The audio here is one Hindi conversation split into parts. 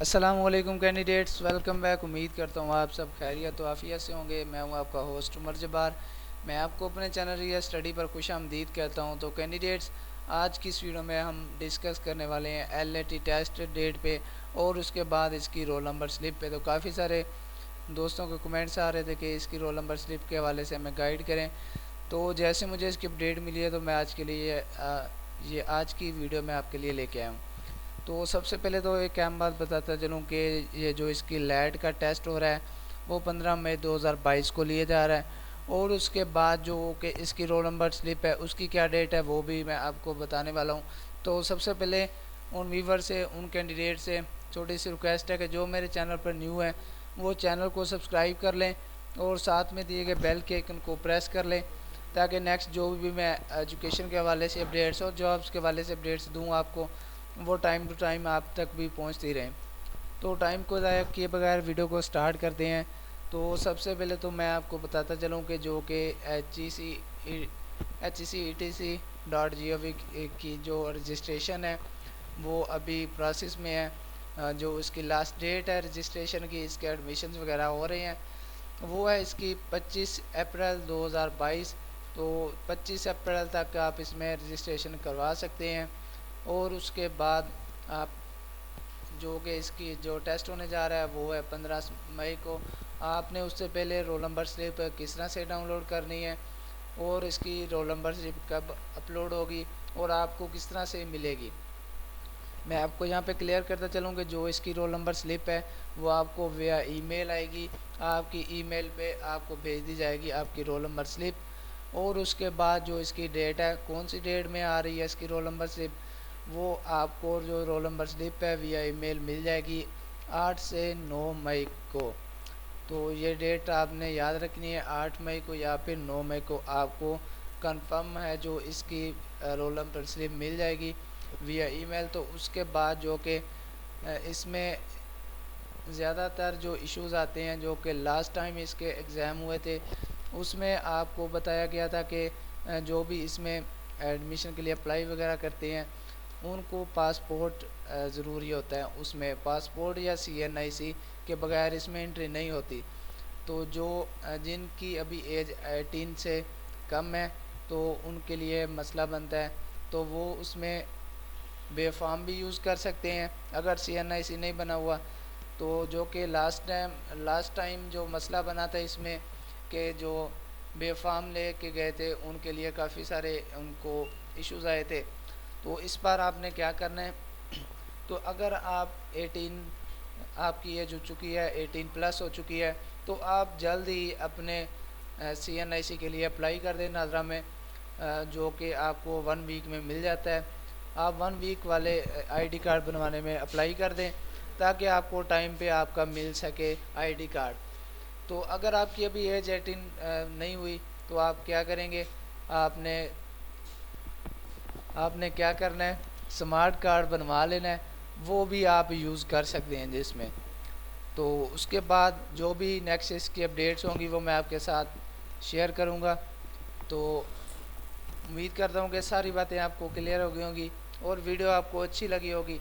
अस्सलामुअलैकुम कैंडिडेट्स, वेलकम बैक। उम्मीद करता हूँ आप सब खैरियत तो आफियत से होंगे। मैं हूँ आपका होस्ट उमर जब्बार। मैं आपको अपने चैनल रिया स्टडी पर खुशामदीद कहता हूँ। तो कैंडिडेट्स, आज की इस वीडियो में हम डिस्कस करने वाले हैं LAT टेस्ट डेट पे और उसके बाद इसकी रोल नंबर स्लिप पे। तो काफ़ी सारे दोस्तों के कमेंट्स आ रहे थे कि इसकी रोल नंबर स्लिप के हवाले से हमें गाइड करें। तो जैसे मुझे इसकी अपडेट मिली है तो मैं आज के लिए ये आज की वीडियो में आपके लिए लेके आया हूँ। तो सबसे पहले तो एक अहम बात बताता चलूँ कि ये जो इसकी लैट का टेस्ट हो रहा है वो 15 मई 2022 को लिया जा रहा है। और उसके बाद जो कि इसकी रोल नंबर स्लिप है उसकी क्या डेट है वो भी मैं आपको बताने वाला हूँ। तो सबसे पहले उन व्यूवर से, उन कैंडिडेट से छोटी सी रिक्वेस्ट है कि जो मेरे चैनल पर न्यू है वो चैनल को सब्सक्राइब कर लें और साथ में दिए गए बेल के आइकन को प्रेस कर लें, ताकि नेक्स्ट जो भी मैं एजुकेशन के हवाले से अपडेट्स और जॉब्स के हवाले से अपडेट्स दूँ आपको, वो टाइम टू टाइम आप तक भी पहुंचती रहें। तो टाइम को ज़ाया किए बगैर वीडियो को स्टार्ट करते हैं। तो सबसे पहले तो मैं आपको बताता चलूँ कि जो कि HEC/ETC.gov की जो रजिस्ट्रेशन है वो अभी प्रोसेस में है। जो इसकी लास्ट डेट है रजिस्ट्रेशन की, इसके एडमिशन्स वगैरह हो रहे हैं, वो है इसकी 25 अप्रैल 2022। तो 25 अप्रैल तक आप इसमें रजिस्ट्रेशन करवा सकते हैं। और उसके बाद आप जो कि इसकी जो टेस्ट होने जा रहा है वो है 15 मई को। आपने उससे पहले रोल नंबर स्लिप किस तरह से डाउनलोड करनी है और इसकी रोल नंबर स्लिप कब अपलोड होगी और आपको किस तरह से मिलेगी, मैं आपको यहाँ पे क्लियर करता चलूँ कि जो इसकी रोल नंबर स्लिप है वो आपको विया ईमेल आएगी। आपकी ईमेल पे आपको भेज दी जाएगी आपकी रोल नंबर स्लिप। और उसके बाद जो इसकी डेट है, कौन सी डेट में आ रही है इसकी रोल नंबर स्लिप, वो आपको जो रोल नंबर स्लिप है विया ईमेल मिल जाएगी 8 से 9 मई को। तो ये डेट आपने याद रखनी है, 8 मई को या फिर 9 मई को आपको कंफर्म है जो इसकी रोल नंबर स्लिप मिल जाएगी विया ईमेल। तो उसके बाद जो कि इसमें ज़्यादातर जो इश्यूज़ आते हैं, जो कि लास्ट टाइम इसके एग्ज़ाम हुए थे उसमें आपको बताया गया था कि जो भी इसमें एडमिशन के लिए अप्लाई वगैरह करते हैं उनको पासपोर्ट ज़रूरी होता है। उसमें पासपोर्ट या CNIC के बगैर इसमें एंट्री नहीं होती। तो जो जिनकी अभी एज 18 से कम है तो उनके लिए मसला बनता है। तो वो उसमें बेफार्म भी यूज़ कर सकते हैं अगर CNIC नहीं बना हुआ। तो जो कि लास्ट टाइम जो मसला बना था इसमें कि जो बेफार्म ले के गए थे उनके लिए काफ़ी सारे उनको इश्यूज़ आए थे। तो इस बार आपने क्या करना है, तो अगर आप 18 आपकी एज हो चुकी है, 18 प्लस हो चुकी है, तो आप जल्द ही अपने CNIC के लिए अप्लाई कर दें नाजरा में, जो कि आपको 1 वीक में मिल जाता है। आप 1 वीक वाले ID कार्ड बनवाने में अप्लाई कर दें ताकि आपको टाइम पे आपका मिल सके ID कार्ड। तो अगर आपकी अभी एज 18 नहीं हुई तो आप क्या करेंगे, आपने आपने क्या करना है, स्मार्ट कार्ड बनवा लेना है, वो भी आप यूज़ कर सकते हैं जिसमें। तो उसके बाद जो भी नेक्स्ट इसकी अपडेट्स होंगी वो मैं आपके साथ शेयर करूँगा। तो उम्मीद करता हूँ कि सारी बातें आपको क्लियर हो गई होंगी और वीडियो आपको अच्छी लगी होगी।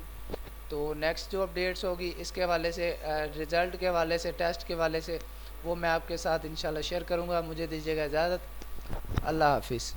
तो नेक्स्ट जो अपडेट्स होगी इसके हवाले से, रिज़ल्ट के हवाले से, टेस्ट के हवाले से, वो मैं आपके साथ इंशाल्लाह शेयर करूँगा। मुझे दीजिएगा इजाज़त। अल्लाह हाफिज़।